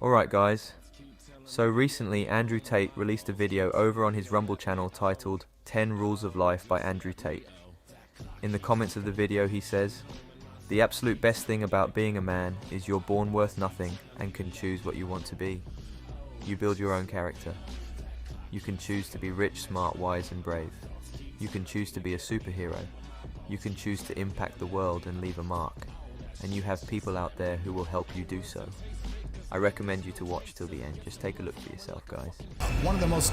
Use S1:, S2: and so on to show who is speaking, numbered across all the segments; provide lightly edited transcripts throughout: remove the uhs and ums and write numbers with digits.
S1: Alright guys, so recently Andrew Tate released a video over on his Rumble channel titled 10 Rules of Life by Andrew Tate. In the comments of the video he says, "The absolute best thing about being a man is you're born worth nothing and can choose what you want to be. You build your own character. You can choose to be rich, smart, wise and brave. You can choose to be a superhero. You can choose to impact the world and leave a mark. And you have people out there who will help you do so." I recommend you to watch till the end. Just take a look for yourself, guys.
S2: One of the most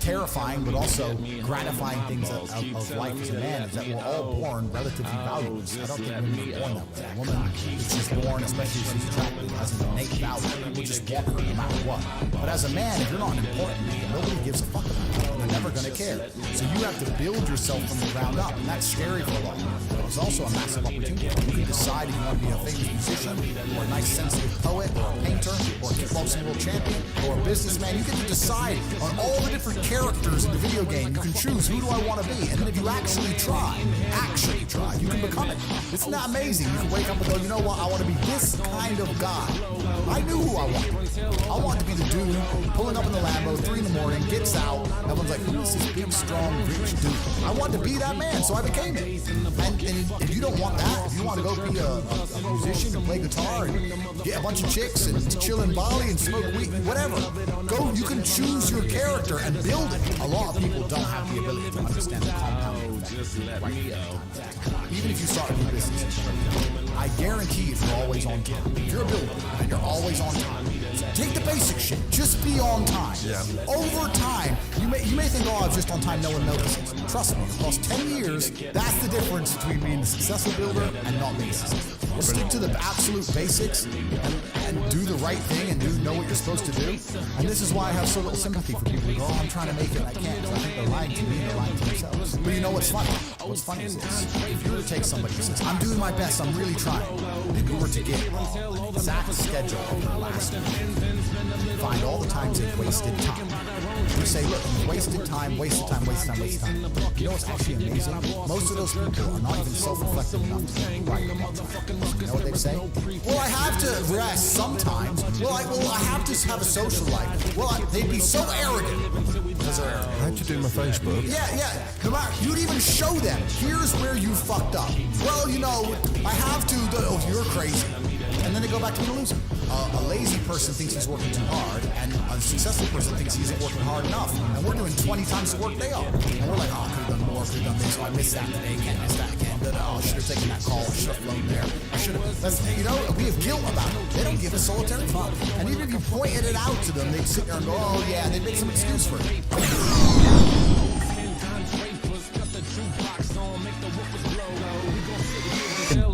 S2: terrifying but also gratifying things of life as a man is that we're all born relatively valueless. I don't think women are born that way. A woman is just born, especially if she's attractive, has an innate value. People just walk her no matter what. But as a man, if you're not an important man, nobody gives a fuck about you. They're never going to care. So you have to build yourself from the ground up, and that's scary for a lot of people. But it's also a massive opportunity. You can decide if you want to be a famous musician, or a nice sensitive poet, or a painter, or a kickboxing world champion, or a businessman. You get to decide on all the different characters in the video game. You can choose, who do I want to be? And then if you actually try, you can become it. Isn't that amazing? You can wake up and go, you know what, I want to be this kind of guy. I knew who I wanted. I wanted to be the dude pulling up in the Lambo, 3 in the morning, gets out, everyone's like, who is this big, strong, rich dude? I wanted to be that man, so I became it. And if you don't want that, if you want to go be a musician and play guitar and get a bunch of chicks and chill in Bali and smoke weed, whatever, go, you can choose your character and build it. A lot of people don't have the ability to understand the compound effect. Right? Even if you start a new business, I guarantee if you're always on time, if you're a builder and you're always on time, take the basic shit, just be on time. Yeah. Over time, you may think, oh, I'm just on time, no one notices. Trust me, across 10 years, that's the difference between being a successful builder and not being successful. Stick to the absolute basics and do the right thing and know what you're supposed to do. And this is why I have so little sympathy for people who go, oh, I'm trying to make it, I can't. I think they're lying to me, they're lying to themselves. But you know what's funny? What's funny is this. If you were to take somebody who says, I'm doing my best, I'm really trying, and you were to get an exact schedule of their last week, find all the times they've wasted time. You say, look, you've wasted time, wasted time, wasted time, wasted time. You know what's actually amazing? Most of those people are not even self-reflective enough to get right about time. You know what they say? Well, I have to rest sometimes. Well, I have to have a social life. Well, they'd be so arrogant. Because they're arrogant.
S3: I had to do my Facebook.
S2: Yeah. No matter, you'd even show them, here's where you fucked up. Well, you know, I have to, oh, you're crazy. And then they go back to being a loser. A lazy person thinks he's working too hard, and a successful person thinks he isn't working hard enough. And we're doing 20 times the work they are. And we're like, oh, I could have done more, could have done this, oh, I missed that today, can't miss that again. Oh, I should have taken that call, I should have flown there. I should have, you know, we have guilt about it. They don't give a solitary fuck. And even if you pointed it out to them, they'd sit there and go, oh yeah, and they'd make some excuse for it.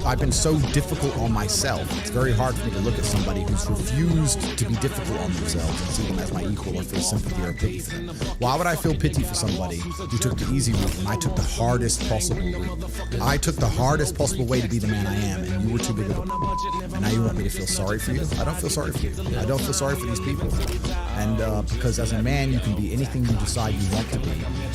S2: I've been so difficult on myself. It's very hard for me to look at somebody who's refused to be difficult on themselves and see them as my equal or feel sympathy or pity for them. Why would I feel pity for somebody who took the easy route when I took the hardest possible route? I took the hardest possible way to be the man I am, and you were too big of a... And now you want me to feel sorry for you? I don't feel sorry for you. I don't feel sorry for these people. And because as a man, you can be anything you decide you want to be.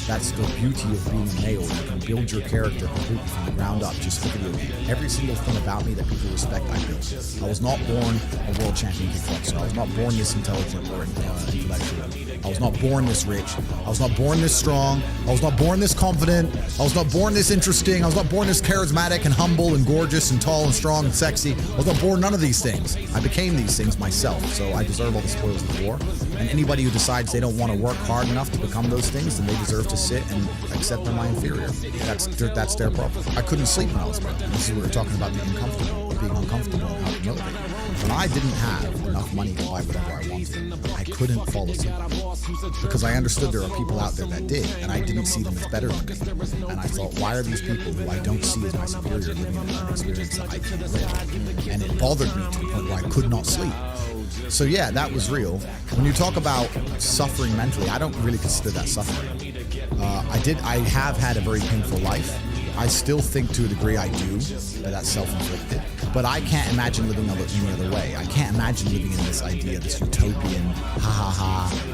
S2: That's the beauty of being a male. You can build your character completely from the ground up, just for video game. Every single thing about me that people respect, I built. I was not born a world champion kickboxer. I was not born this intelligent or intellectual. I was not born this rich. I was not born this strong. I was not born this confident. I was not born this interesting. I was not born this charismatic and humble and gorgeous and tall and strong and sexy. I was not born none of these things. I became these things myself, so I deserve all the spoils of war. And anybody who decides they don't want to work hard enough to become those things, then they deserve to sit and accept they're my inferior. That's their problem. I couldn't sleep when I was pregnant. This is what we're talking about, being uncomfortable and how to motivate. When I didn't have enough money to buy whatever I wanted, I couldn't fall asleep. Because I understood there are people out there that did, and I didn't see them as better than me. And I thought, why are these people who I don't see as my superior living an experience that I can't live? And it bothered me to the point where I could not sleep. So yeah, that was real. When you talk about suffering mentally, I don't really consider that suffering. I have had a very painful life. I still think to a degree I do, but that's self-inflicted. But I can't imagine living any other way. I can't imagine living in this idea, this utopian,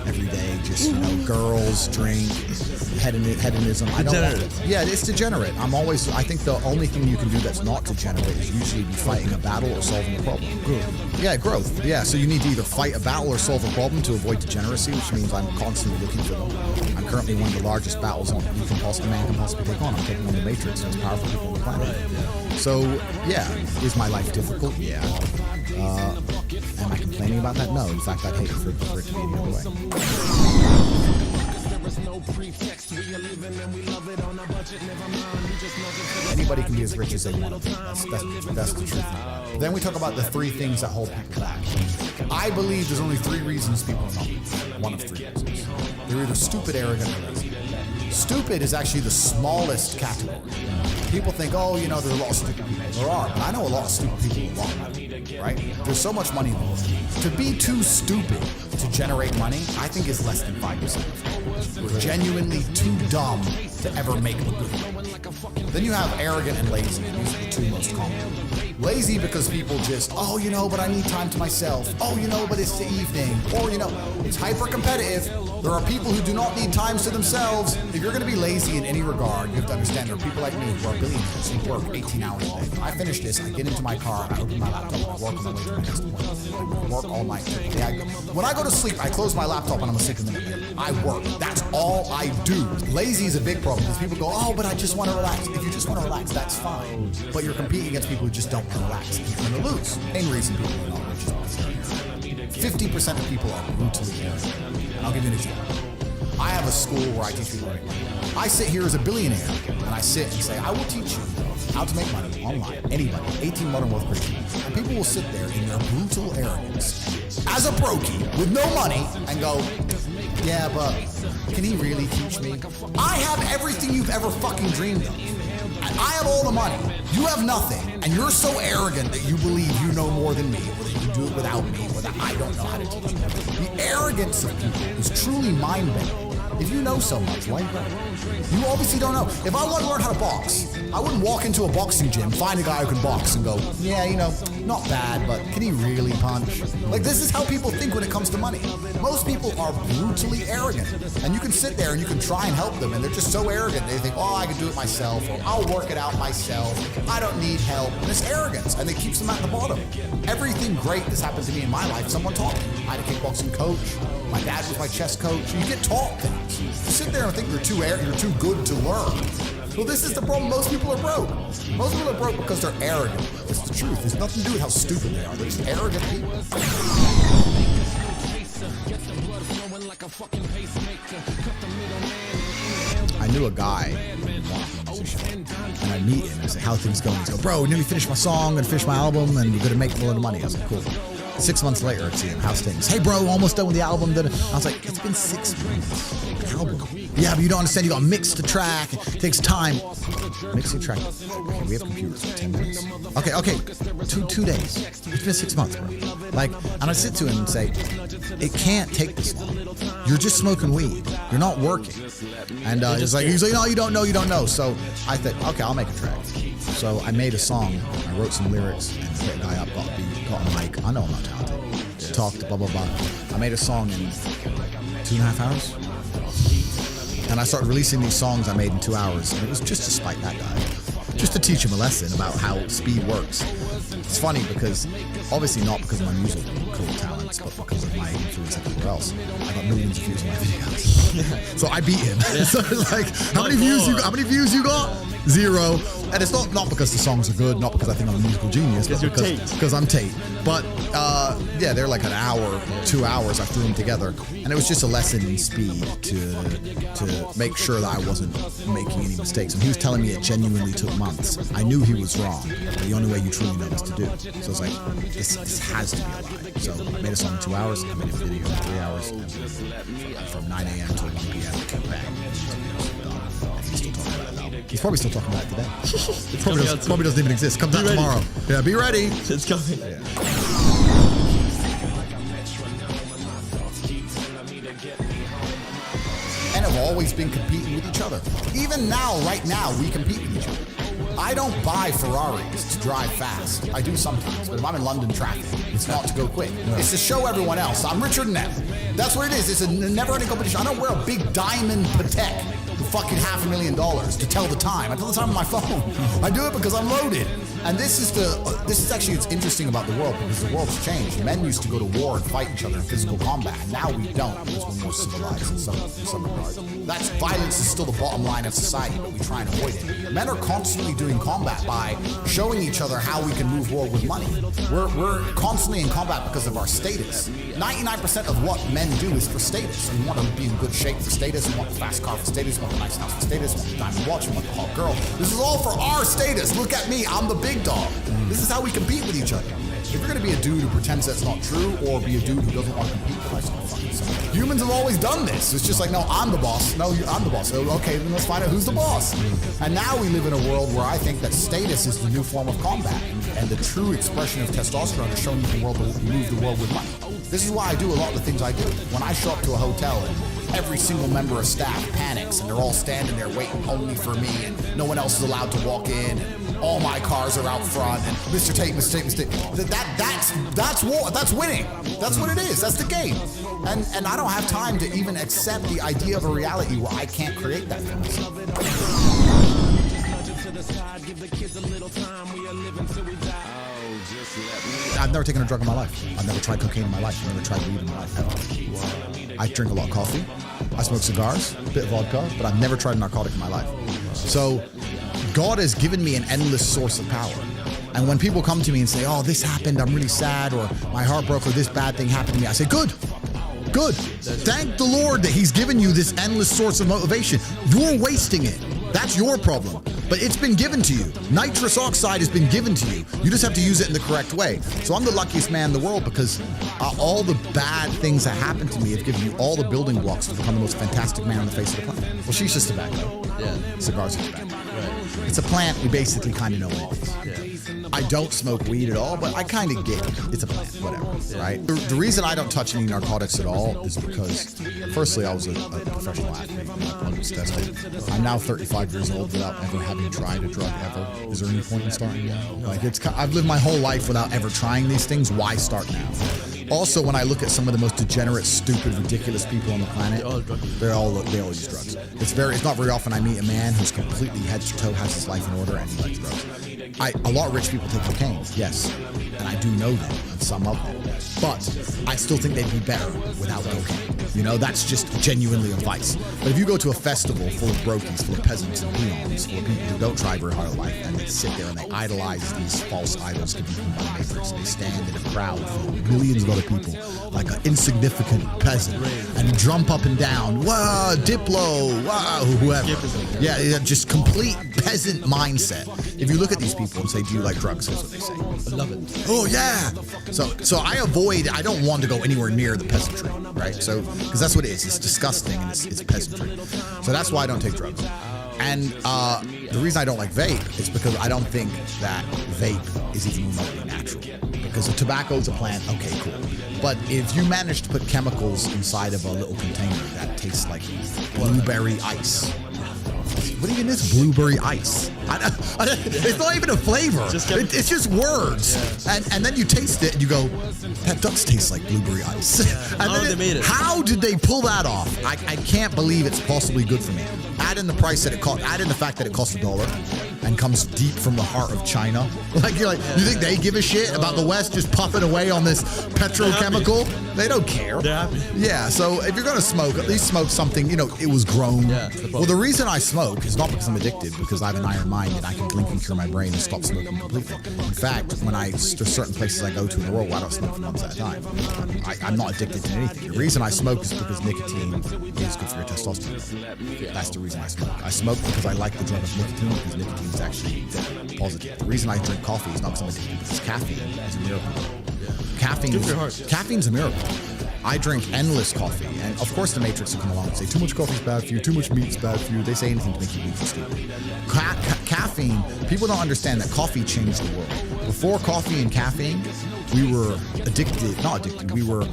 S2: every day, just, you know, girls, drink, hedonism. I don't want it. Yeah, it's degenerate. I think the only thing you can do that's not degenerate is usually be fighting a battle or solving a problem. Yeah, growth. Yeah, so you need to either fight a battle or solve a problem to avoid degeneracy, which means I'm constantly looking for them. I'm currently one of the largest battles a man can possibly take on. I'm taking on the Matrix, the most powerful people on the planet. So, yeah, is my life difficult? Yeah. Am I complaining about that? No. In fact, I'd hate for it to be the other way. Anybody can be as rich as they want to be. That's the truth. Then we talk about the 3 things that hold people back. I believe there's only 3 reasons people are not rich. One of 3 reasons. They're either stupid, arrogant, or lazy. Stupid is actually the smallest category. People think, oh, you know, there are a lot of stupid people. There are, but I know a lot of stupid people with a lot of money, right? There's so much money in the world. To be too stupid to generate money, I think is less than 5%. We're genuinely too dumb to ever make a good money. Then you have arrogant and lazy, and these are the 2 most common. Lazy because people just, oh, you know, but I need time to myself. Oh, you know, but it's the evening. Or, you know, it's hyper competitive. There are people who do not need times to themselves. If you're going to be lazy in any regard, you have to understand there are people like me who are billionaires who work 18 hours a day. I finish this, I get into my car, I open my laptop, and I work on my way to my next appointment. I work all night. When I go to sleep, I close my laptop and I'm asleep a minute later. I work. That's all I do. Lazy is a big problem because people go, oh, but I just want to relax. If you just want to relax, that's fine. But you're competing against people who just don't want to relax. You're going to lose. Main reason people are not rich is 50% of people are brutally arrogant. And I'll give you an example. I have a school where I teach people to make money. I sit here as a billionaire, and I sit and say, I will teach you how to make money online. Anybody. 18 modern wealth Christians. And people will sit there in their brutal arrogance as a brokey with no money and go, yeah, but can he really teach me? I have everything you've ever fucking dreamed of. And I have all the money. You have nothing. And you're so arrogant that you believe you know more than me, or that you do it without me, or that I don't know how to teach you. The arrogance of people is truly mind-bending. If you know so much, why not? You obviously don't know. If I want to learn how to box, I wouldn't walk into a boxing gym, find a guy who can box and go, yeah, you know, not bad, but can he really punch? Like, this is how people think when it comes to money. Most people are brutally arrogant. And you can sit there and you can try and help them, and they're just so arrogant. They think, oh, I can do it myself, or I'll work it out myself. I don't need help. And it's arrogance, and it keeps them at the bottom. Everything great that's happened to me in my life, someone taught me. I had a kickboxing coach. My dad was my chess coach. You get taught things. You sit there and think you're too good to learn. Well, this is the problem. Most people are broke. Most people are broke because they're arrogant. It's the truth. It's nothing to do with how stupid they are. They're just arrogant people. I knew a guy and I meet him and say, how are things going? He's like, bro, nearly finished my song and finished my album and we're going to make a lot of money. I was like, cool. 6 months later, I'd see him. How's things? Hey, bro, almost done with the album. I was like, it's been 6 months. An album. Yeah, but you don't understand. You got to mix the track. It takes time. Mix the track. Okay, we have computers for 10 minutes. Okay. 2 days. It's been 6 months, bro. Like, and I sit to him and say, it can't take this long. You're just smoking weed. You're not working. And he's like, no, you don't know. So I thought, okay, I'll make a track. So I made a song. I wrote some lyrics and hit a guy up, got a beat, got a mic. I know I'm not talented. Talked, blah, blah, blah. I made a song in 2.5 hours. And I started releasing these songs I made in 2 hours. And it was just to spite that guy. Just to teach him a lesson about how speed works. It's funny because, obviously not because of my musical talents, but because of my influence everywhere else. I got millions of views on my videos. So I beat him. So like, how many views you got? 0. And it's not because the songs are good, not because I think I'm a musical genius, but because I'm Tate. But yeah, they're like an hour, 2 hours. I threw them together, and it was just a lesson in speed to make sure that I wasn't making any mistakes. And he was telling me it genuinely took months. I knew he was wrong, but the only way you truly know is to do. So I was like, this has to be a lie. So I made a song in 2 hours. I made a video in 3 hours. And from 9 a.m. to 1 p.m. Bang. He's probably still talking about it today. It probably doesn't even exist. Comes out tomorrow. Yeah, be ready.
S3: It's coming.
S2: Yeah. And have always been competing with each other. Even now, right now, we compete with each other. I don't buy Ferraris to drive fast. I do sometimes, but if I'm in London traffic, it's not to go quick. It's to show everyone else I'm richer than them. That's what it is. It's a never-ending competition. I don't wear a big diamond Patek for fucking $500,000 to tell the time. I tell the time on my phone. I do it because I'm loaded. And this is actually what's interesting about the world, because the world's changed. Men used to go to war and fight each other in physical combat. Now we don't, because we're more civilized in some regard. That's violence is still the bottom line of society, but we try and avoid it. Men are constantly doing combat by showing each other how we can move forward with money. We're constantly in combat because of our status. 99% of what men do is for status. We want to be in good shape for status. We want the fast car for status. We want the nice house for status. We want the diamond watch. We want the hot girl. This is all for our status. Look at me. I'm the big dog. This is how we compete with each other. If you're going to be a dude who pretends that's not true, or be a dude who doesn't want to compete, then that's not fucking something. Humans have always done this. It's just like, no, I'm the boss. No, I'm the boss. So, okay, then let's find out who's the boss. And now we live in a world where I think that status is the new form of combat. And the true expression of testosterone is showing you the world to move the world with money. This is why I do a lot of the things I do. When I show up to a hotel and every single member of staff panics and they're all standing there waiting only for me and no one else is allowed to walk in and all my cars are out front and Mr. Tate, that's war, that's winning. That's what it is. That's the game. And I don't have time to even accept the idea of a reality where I can't create that for myself. I've never taken a drug in my life. I've never tried cocaine in my life. I've never tried weed in my life ever. I drink a lot of coffee. I smoke cigars, a bit of vodka, but I've never tried a narcotic in my life. So God has given me an endless source of power. And when people come to me and say, oh, this happened, I'm really sad, or my heart broke, or this bad thing happened to me, I say, good. Thank the Lord that He's given you this endless source of motivation. You're wasting it. That's your problem. But it's been given to you. Nitrous oxide has been given to you. You just have to use it in the correct way. So I'm the luckiest man in the world because all the bad things that happened to me have given you all the building blocks to become the most fantastic man on the face of the planet. Well, she's just tobacco. Yeah. Cigars are tobacco. Right. It's a plant. We basically kind of know what it is. Yeah. I don't smoke weed at all, but I kind of get it. It's a plant, whatever, right? The reason I don't touch any narcotics at all is because, firstly, I was a professional athlete. My blood was tested. I'm now 35 years old without ever having tried a drug ever. Is there any point in starting now? Like, I've lived my whole life without ever trying these things. Why start now? Also, when I look at some of the most degenerate, stupid, ridiculous people on the planet, they all use drugs. It's not very often I meet a man who's completely head to toe, has his life in order, and he likes drugs. A lot of rich people take cocaine, yes, and I do know them, and some of them, but I still think they'd be better without cocaine. You know, that's just genuinely a vice. But if you go to a festival full of brokies, full of peasants and peons, full of people who don't try very hard in life, and they sit there and they idolize these false idols given to them by neighbors, they stand in a crowd full of millions of other people, like an insignificant peasant, and jump up and down, wow, Diplo, wow, whoever. Yeah, just complete peasant mindset. If you look at these people and say, do you like drugs? Here's what they say. I love it. Oh, yeah. So I don't want to go anywhere near the peasantry, right? So, because that's what it is. It's disgusting and it's peasantry. So that's why I don't take drugs. And the reason I don't like vape is because I don't think that vape is even remotely natural. Because the tobacco is a plant, okay, cool. But if you manage to put chemicals inside of a little container that tastes like blueberry ice, what even is blueberry ice? It's not even a flavor. It's just words. Yeah. And then you taste it and you go, that does taste like blueberry ice. Yeah. How did they pull that off? I can't believe it's possibly good for me. Add in the price that it cost. Add in the fact that it costs $1 and comes deep from the heart of China. You think they give a shit about the West just puffing away on this petrochemical? They don't care. Yeah. So if you're gonna smoke, at least smoke something. It was grown. Yeah, well, the reason I smoke is not because I'm addicted, because I have an iron mind and I can blink and cure my brain and stop smoking completely. In fact, there's certain places I go to in the world where I don't smoke for months at a time. I'm not addicted to anything. The reason I smoke is because nicotine is good for your testosterone. That's the reason I smoke. I smoke because I like the drug of nicotine, because nicotine is actually positive. The reason I drink coffee is not because I'm addicted, because caffeine is a miracle. Caffeine's a miracle. I drink endless coffee, and of course the Matrix will come along and say, too much coffee's bad for you, too much meat's bad for you. They say anything to make you weak and stupid. Caffeine, people don't understand that coffee changed the world. Before coffee and caffeine, we were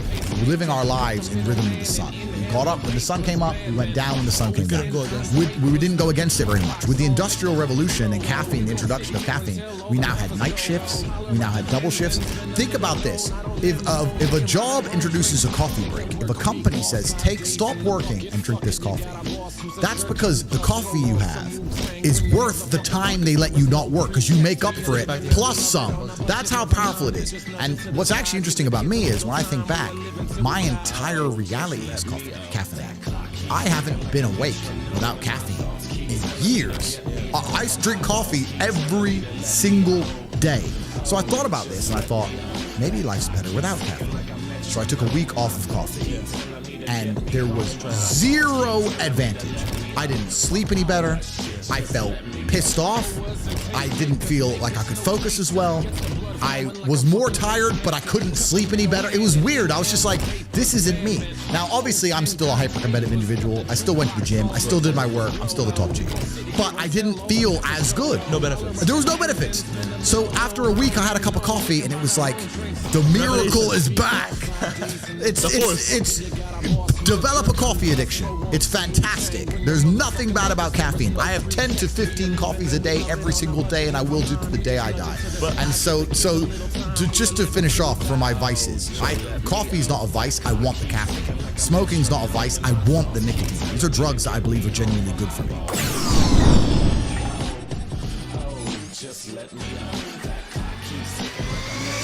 S2: living our lives in rhythm with the sun. We got up when the sun came up, we went down when the sun came down. We didn't go against it very much. With the Industrial Revolution and caffeine, the introduction of caffeine, we now had night shifts, we now had double shifts. Think about this. If a job introduces a coffee break, if a company says, stop working and drink this coffee, that's because the coffee you have is worth the time they let you not work, because you make up for it plus some. That's how powerful it is. And what's actually interesting about me is when I think back, my entire reality is caffeine. I haven't been awake without caffeine in years. I drink coffee every single day. So I thought about this and I thought, maybe life's better without caffeine. So I took a week off of coffee and there was zero advantage. I didn't sleep any better. I felt pissed off. I didn't feel like I could focus as well. I was more tired, but I couldn't sleep any better. It was weird. I was just like, this isn't me. Now, obviously, I'm still a hyper-competitive individual. I still went to the gym. I still did my work. I'm still the top G. But I didn't feel as good.
S3: No benefits.
S2: There was no benefits. So after a week, I had a cup of coffee, and it was like, the miracle is back. It's develop a coffee addiction. It's fantastic. There's nothing bad about caffeine. I have 10 to 15 coffees a day every single day, and I will do to the day I die. And so just to finish off for my vices, coffee is not a vice. I want the caffeine. Smoking's not a vice. I want the nicotine. These are drugs that I believe are genuinely good for me.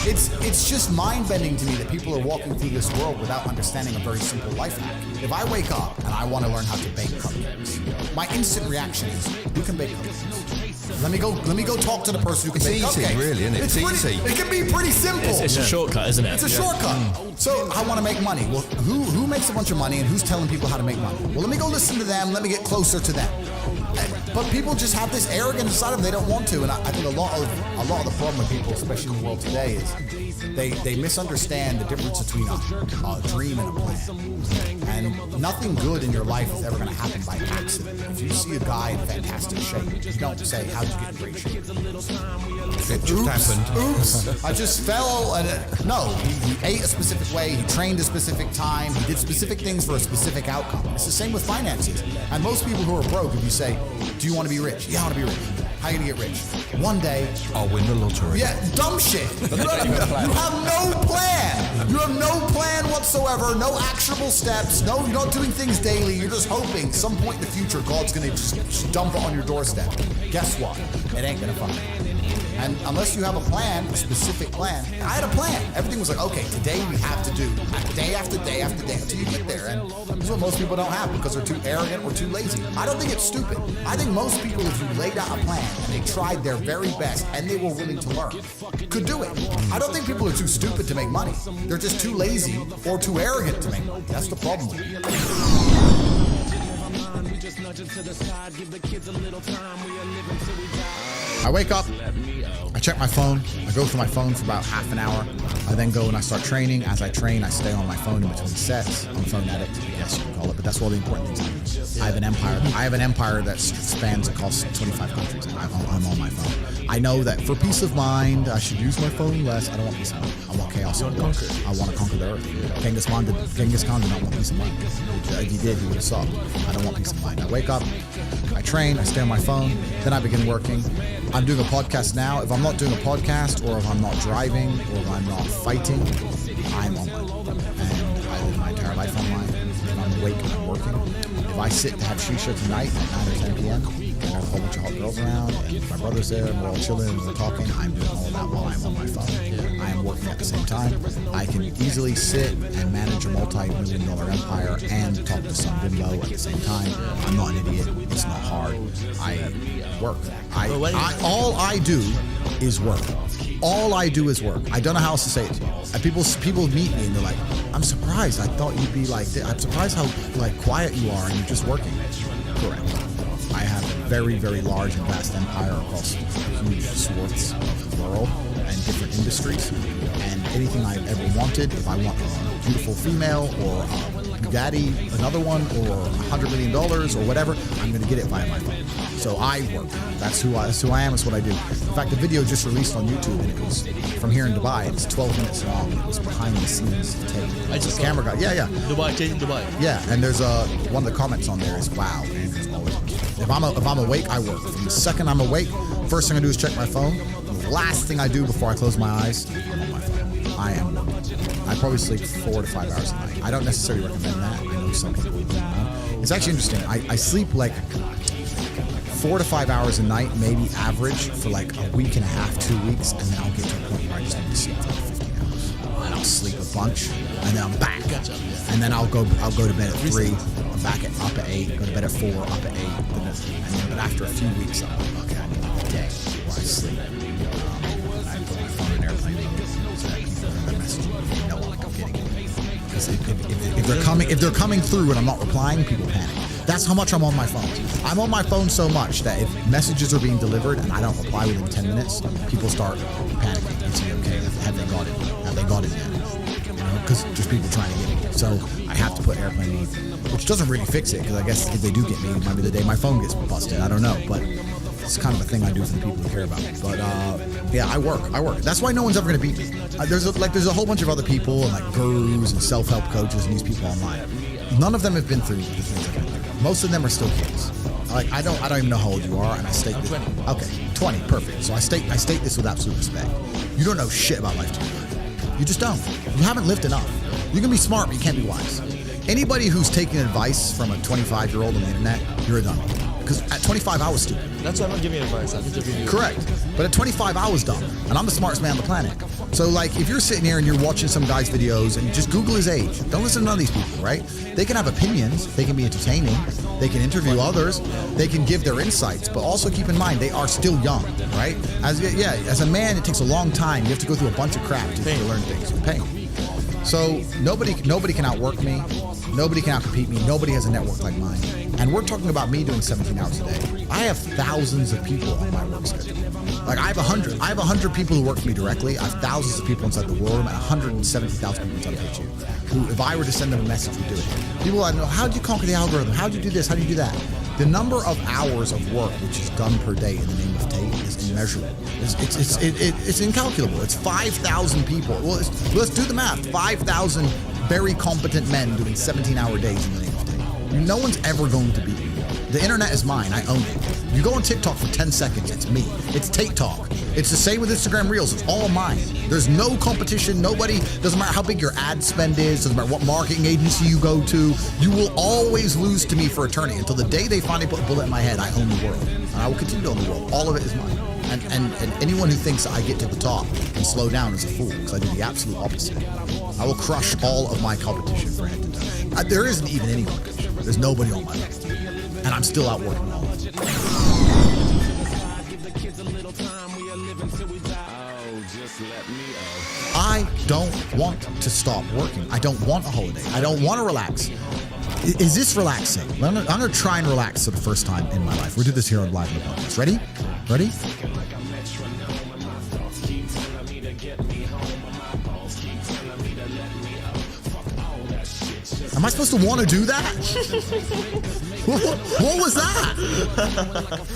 S2: It's just mind-bending to me that people are walking through this world without understanding a very simple life hack. If I wake up and I want to learn how to bake cupcakes, my instant reaction is, who can bake cupcakes? Let me go talk to the person who can bake cupcakes.
S3: It's easy, really, isn't it? It's easy.
S2: It can be pretty simple.
S4: It's a shortcut, isn't it?
S2: It's a shortcut. So I want to make money. Well, who makes a bunch of money and who's telling people how to make money? Well, let me go listen to them. Let me get closer to them. But people just have this arrogance inside of them. They don't want to. And I think a lot of the problem with people, especially in the world today, is they misunderstand the difference between a dream and a plan. And nothing good in your life is ever going to happen by accident. If you see a guy in fantastic shape, you don't say, how'd you get in great shape?
S3: It just happened.
S2: Oops. I just fell. No, he ate a specific way. He trained a specific time. He did specific things for a specific outcome. It's the same with finances. And most people who are broke, if you say, do you want to be rich? Yeah, I want to be rich. How are you going to get rich? One day,
S3: I'll win the lottery.
S2: Yeah, dumb shit. You have no plan. You have no plan whatsoever, no actionable steps, you're not doing things daily. You're just hoping some point in the future God's going to just dump it on your doorstep. Guess what? It ain't going to fucking happen. And unless you have a plan, a specific plan, I had a plan. Everything was like, okay, today we have to do day after day after day until you get there. And that's what most people don't have because they're too arrogant or too lazy. I don't think it's stupid. I think most people, if you laid out a plan and they tried their very best and they were willing to learn, could do it. I don't think people are too stupid to make money. They're just too lazy or too arrogant to make money. That's the problem with it. I wake up, I check my phone, I go through my phone for about half an hour. I then go and I start training. As I train, I stay on my phone in between sets. I'm a phone addict, yes, you can call it, but that's all the important things. I have an empire that spans across 25 countries. I'm on my phone. I know that for peace of mind, I should use my phone less. I don't want peace of mind. I want chaos. I want to conquer the earth. Genghis Khan did not want peace of mind. If he did, he would have stopped. I don't want peace of mind. I wake up, I train, I stay on my phone, then I begin working. I'm doing a podcast now. If I'm not doing a podcast, or if I'm not driving, or if I'm not fighting, I'm online. And I live my entire life online. If I'm awake and I'm working. If I sit to have shisha tonight at 9 or 10 p.m., and there's a whole bunch of hot girls around, and my brother's there, and we're all chilling, and we're talking, I'm doing all of that while I'm on my phone. I am working at the same time. I can easily sit and manage a multi-million-dollar empire and talk to some bimbo at the same time. I'm not an idiot. It's not hard. I work. All I do is work. All I do is work. I don't know how else to say it to you. And people meet me and they're like, I'm surprised. I thought you'd be like this. I'm surprised how quiet you are and you're just working. Correct. I have a very, very large and vast empire across huge swaths of the world. And in different industries. And anything I ever wanted, if I want a beautiful female or a Bugatti, another one, or $100 million or whatever, I'm going to get it via my phone. So I work. That's who I am. That's what I do. In fact, the video just released on YouTube, and it was from here in Dubai. It's 12 minutes long. It was behind the scenes Tate.
S4: I just
S2: camera guy. Yeah.
S4: Dubai, Tate in Dubai.
S2: Yeah, and there's one of the comments on there is, "Wow, Andrew's always on." If I'm awake, I work. From the second I'm awake, first thing I do is check my phone. The last thing I do before I close my eyes, I'm on my phone. I am working. I probably sleep 4 to 5 hours a night. I don't necessarily recommend that. I know some people do. It's actually interesting. I sleep like 4 to 5 hours a night, maybe average, for like a week and a half, 2 weeks, and then I'll get to a point where I just need to sleep for like 15 hours. And I'll sleep a bunch, and then I'm back. And then I'll go to bed at 3, I'm back up at 8, go to bed at 4, up at 8, but after a few weeks, I'm like, okay, I need a day where I sleep. I put my phone in airplane mode so that people are messaging me, they know I'm getting it. Because if they're coming through and I'm not replying, people panic. That's how much I'm on my phone. I'm on my phone so much that if messages are being delivered and I don't reply within 10 minutes, people start panicking and say, okay, have they got it? Have they got it now? You know, because there's people trying to get me. So I have to put airplane mode, which doesn't really fix it, because I guess if they do get me, it might be the day my phone gets busted. I don't know, but it's kind of a thing I do for the people who care about me. But yeah, I work. That's why no one's ever gonna beat me. There's a whole bunch of other people, and like gurus and self-help coaches and these people online. None of them have been through the things I've been through. Most of them are still kids. Like I don't even know how old you are, and I state this.
S4: 20.
S2: Okay, 20, perfect. So I state this with absolute respect. You don't know shit about life, do you? You just don't. You haven't lived enough. You can be smart, but you can't be wise. Anybody who's taking advice from a 25-year-old on the internet, you're a dummy. Because at 25, I was stupid.
S4: That's why I'm not giving you advice. I'm just giving you.
S2: Correct. But at 25, I was dumb. And I'm the smartest man on the planet. So, like, if you're sitting here and you're watching some guy's videos and you just Google his age, don't listen to none of these people, right? They can have opinions. They can be entertaining. They can interview others. They can give their insights. But also keep in mind, they are still young, right? As a man, it takes a long time. You have to go through a bunch of crap to learn things. Pain. So nobody can outwork me. Nobody can outcompete me. Nobody has a network like mine. And we're talking about me doing 17 hours a day. I have thousands of people on my work schedule. Like I have 100 people who work for me directly. I have thousands of people inside the war room, and 170,000 people inside of HQ. Who, if I were to send them a message, would do it. People want to know, how do you conquer the algorithm? How do you do this? How do you do that? The number of hours of work which is done per day in the name of Tate is immeasurable. It's incalculable. It's 5,000 people. Well, let's do the math. 5,000 very competent men doing 17-hour days in the name of Tate. No one's ever going to beat me. The internet is mine. I own it. You go on TikTok for 10 seconds, it's me. It's Tate Talk. It's the same with Instagram Reels. It's all mine. There's no competition. Nobody, doesn't matter how big your ad spend is, doesn't matter what marketing agency you go to, you will always lose to me for eternity. Until the day they finally put a bullet in my head, I own the world. And I will continue to own the world. All of it is mine. And anyone who thinks that I get to the top and slow down is a fool, because I do the absolute opposite. I will crush all of my competition for head to toe. There isn't even any competition. There's nobody on my level. And I'm still out working all of them. I don't want to stop working. I don't want a holiday. I don't want to relax. Is this relaxing? I'm going to try and relax for the first time in my life. We'll do this here on Live in the Podcast. Ready? Ready? Am I supposed to want to do that? What was that?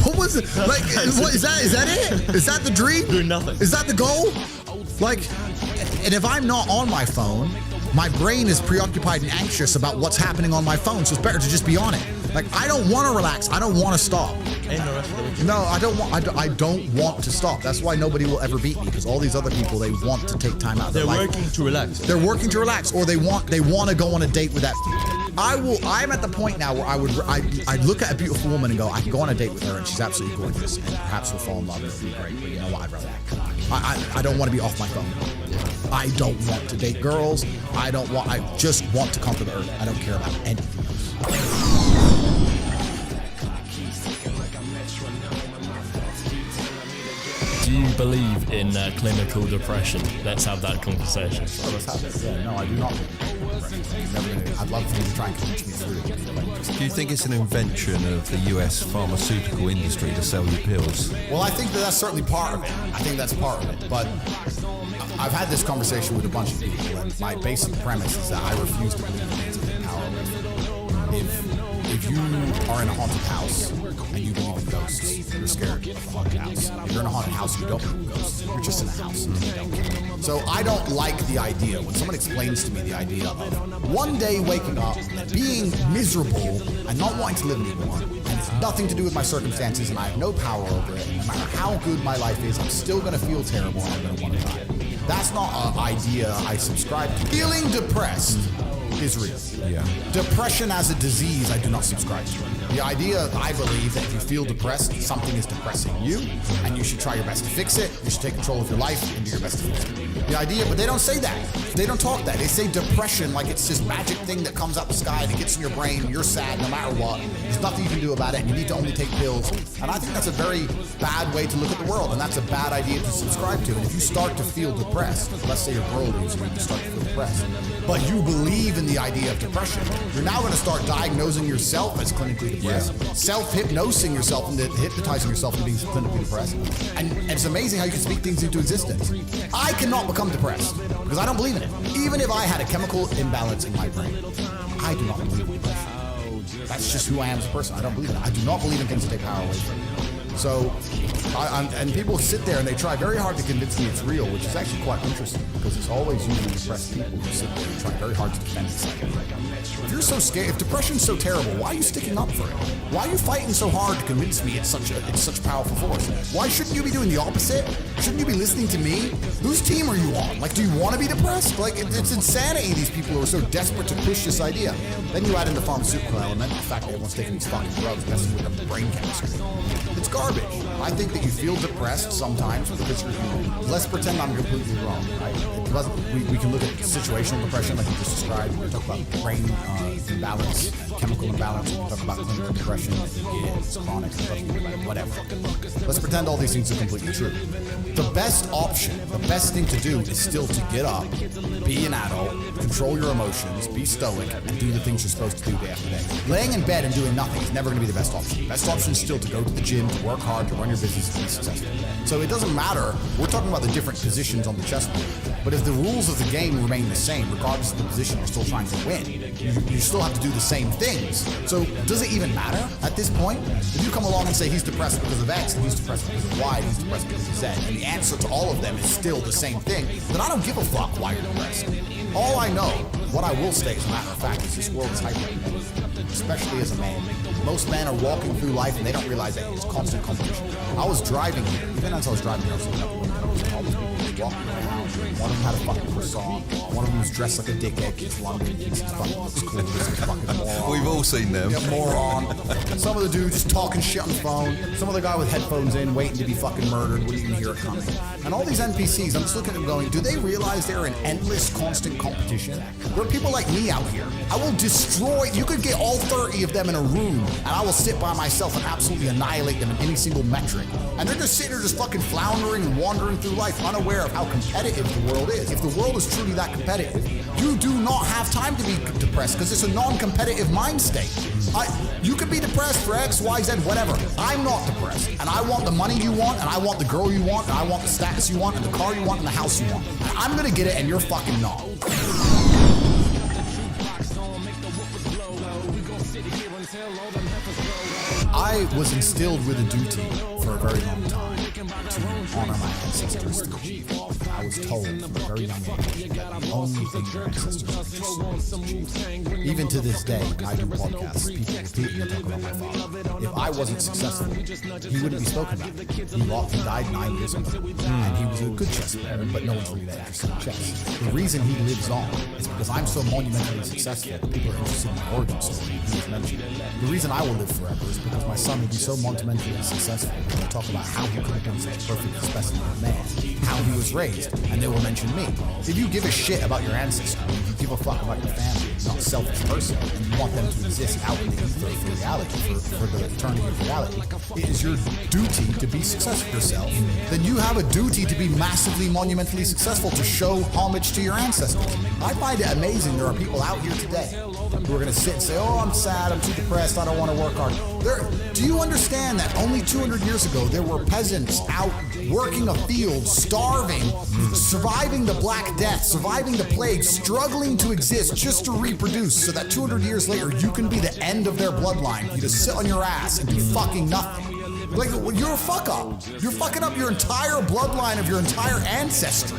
S2: What was it? Like, what is that? Is that it? Is that the dream?
S4: Doing nothing.
S2: Is that the goal? Like, and if I'm not on my phone, my brain is preoccupied and anxious about what's happening on my phone, so it's better to just be on it. Like, I don't want to relax. I don't want to stop. No, I don't want to stop. That's why nobody will ever beat me, because all these other people, they want to take time out of their life.
S4: They're working to relax.
S2: They're working to relax, or they want to go on a date with that. I'm at the point now where I look at a beautiful woman and go, I can go on a date with her and she's absolutely gorgeous, and perhaps we'll fall in love and it'll be great, but you know what, I'd rather I don't want to be off my phone. I don't want to date girls. I just want to conquer the earth. I don't care about anything else.
S5: Do you believe in clinical depression? Let's have that conversation.
S2: Let's have it. Yeah, no, I do not believe in depression. I'd love for you to try and convince me through it.
S3: Do you think it's an invention of the US pharmaceutical industry to sell you pills?
S2: Well, I think that's certainly part of it. I think that's part of it. But I've had this conversation with a bunch of people, and my basic premise is that I refuse to believe in things that are powerless. If you are in a haunted house and you believe in ghosts, you're scared of the haunted house. If you're in a haunted house and you don't believe in ghosts, you're just in a house and you don't care. So I don't like the idea, when someone explains to me the idea of one day waking up, being miserable and not wanting to live anymore, and it's nothing to do with my circumstances and I have no power over it, and no matter how good my life is, I'm still going to feel terrible and I'm going to want to die. That's not an idea I subscribe to. Feeling depressed is real.
S3: Yeah.
S2: Depression as a disease, I do not subscribe to. The idea, I believe, that if you feel depressed, something is depressing you, and you should try your best to fix it. You should take control of your life and do your best to fix it. The idea, but they don't say that. They don't talk that. They say depression like it's this magic thing that comes out the sky and it gets in your brain and you're sad no matter what. There's nothing you can do about it and you need to only take pills. And I think that's a very bad way to look at the world, and that's a bad idea to subscribe to. And if you start to feel depressed, let's say your girl leaves you and you start to feel depressed, but you believe in the idea of depression, you're now going to start diagnosing yourself as clinically depressed, self-hypnosing yourself into hypnotizing yourself into being clinically depressed. And it's amazing how you can speak things into existence. I cannot become depressed because I don't believe in it. Even if I had a chemical imbalance in my brain, I do not believe in depression. That's just who I am as a person. I don't believe in it. I do not believe in things that take power away from me. So, and people sit there and they try very hard to convince me it's real, which is actually quite interesting because it's always usually depressed people who sit there and try very hard to defend this idea. If you're so scared, if depression's so terrible, why are you sticking up for it? Why are you fighting so hard to convince me it's such a powerful force? Why shouldn't you be doing the opposite? Shouldn't you be listening to me? Whose team are you on? Like, do you want to be depressed? Like, it's insanity, these people who are so desperate to push this idea. Then you add in the pharmaceutical element, the fact that everyone's taking these fucking drugs, messing with the brain chemistry. It's garbage. I think that you feel depressed sometimes because you're human. Let's pretend I'm completely wrong, right? We can look at situational depression like you just described. We talk about brain imbalance, chemical imbalance. We talk about clinical depression. It's chronic, whatever. Let's pretend all these things are completely true. The best option, the best thing to do is still to get up, be an adult, control your emotions, be stoic, and do the things you're supposed to do day after day. Laying in bed and doing nothing is never going to be the best option. Best option is still to go to the gym, to work hard, to run your business, and be successful. So it doesn't matter. We're talking about the different positions on the chessboard. But if the rules of the game remain the same, regardless of the position you're still trying to win, you still have to do the same things. So does it even matter at this point? If you come along and say he's depressed because of X, and he's depressed because of Y, and he's depressed because of Z, and the answer to all of them is still the same thing, then I don't give a fuck why you're depressed. All I know, what I will say as a matter of fact, is this world is hyper-competitive, especially as a man. Most men are walking through life and they don't realize that it's constant competition. I was driving here, even as I was driving here, I was looking up the window, and all these people just walking around. One of them had a fucking croissant, one of them was dressed like a dickhead, he's London, he's fucking looks cool, this is fucking moron.
S3: We've all seen them.
S2: Yeah, moron. Some of the dude just talking shit on the phone. Some other guy with headphones in, waiting to be fucking murdered, wouldn't even hear it coming. And all these NPCs, I'm just looking at them going, do they realize they're in endless, constant competition? There are people like me out here. I will destroy, you could get all 30 of them in a room, and I will sit by myself and absolutely annihilate them in any single metric. And they're just sitting there just fucking floundering and wandering through life, unaware of how competitive the world is. If the world is truly that competitive, you do not have time to be depressed because it's a non-competitive mind state. You could be depressed for X, Y, Z, whatever. I'm not depressed. And I want the money you want, and I want the girl you want, and I want the status you want, and the car you want, and the house you want. And I'm gonna get it, and you're fucking not. I was instilled with a duty for a very long time to honor my ancestors through achieve. I was told from a very young age that the only thing your ancestors could achieve. Even to this day, when I do podcasts, people repeatedly talk about my father. If I wasn't successful, he wouldn't be spoken about. He died 9 years ago, and he was a good chess player, but no one's really that interested in chess. The reason he lives on is because I'm so monumentally successful that people are interested in my origin story. He was mentioned. The reason I will live forever is because my son will be so monumentally successful. They'll talk about how he could have been such a perfect specimen of man, how he was raised, and they will mention me. If you give a shit about your ancestry, if you give a fuck about your family, not selfish person, and you want them to exist out in the ether for reality, for the eternity of reality, it is your duty to be successful yourself. Then you have a duty to be massively, monumentally successful, to show homage to your ancestors. I find it amazing there are people out here today who are going to sit and say, oh, I'm sad, I'm too depressed, I don't want to work hard. Do you understand that only 200 years ago there were peasants out working a field, starving, surviving the Black Death, surviving the plague, struggling to exist just to reproduce, so that 200 years later you can be the end of their bloodline. You just sit on your ass and do fucking nothing. Like, you're a fuck up. You're fucking up your entire bloodline of your entire ancestry.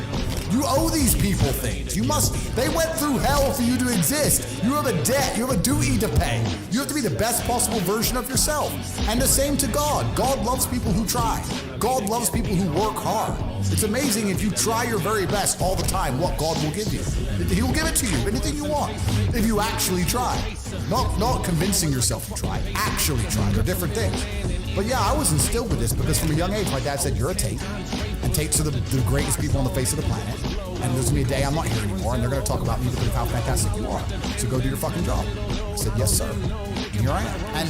S2: You owe these people things. They went through hell for you to exist. You have a debt. You have a duty to pay. You have to be the best possible version of yourself. And the same to God. God loves people who try. God loves people who work hard. It's amazing if you try your very best all the time, what God will give you. He will give it to you, anything you want, if you actually try. Not convincing yourself to try, actually try. They're different things. But yeah, I was instilled with this because from a young age, my dad said, you're a Tate. And Tates are the greatest people on the face of the planet. And there's going to be a day I'm not here anymore, and they're going to talk about me because of how fantastic you are. So go do your fucking job. I said, yes, sir. And here I am. And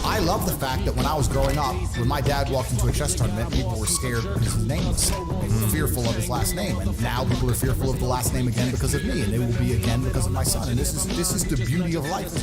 S2: I love the fact that when I was growing up, when my dad walked into a chess tournament, people were scared because his name was said. They were fearful of his last name. And now people are fearful of the last name again because of me. And they will be again because of my son. And this is the beauty of life.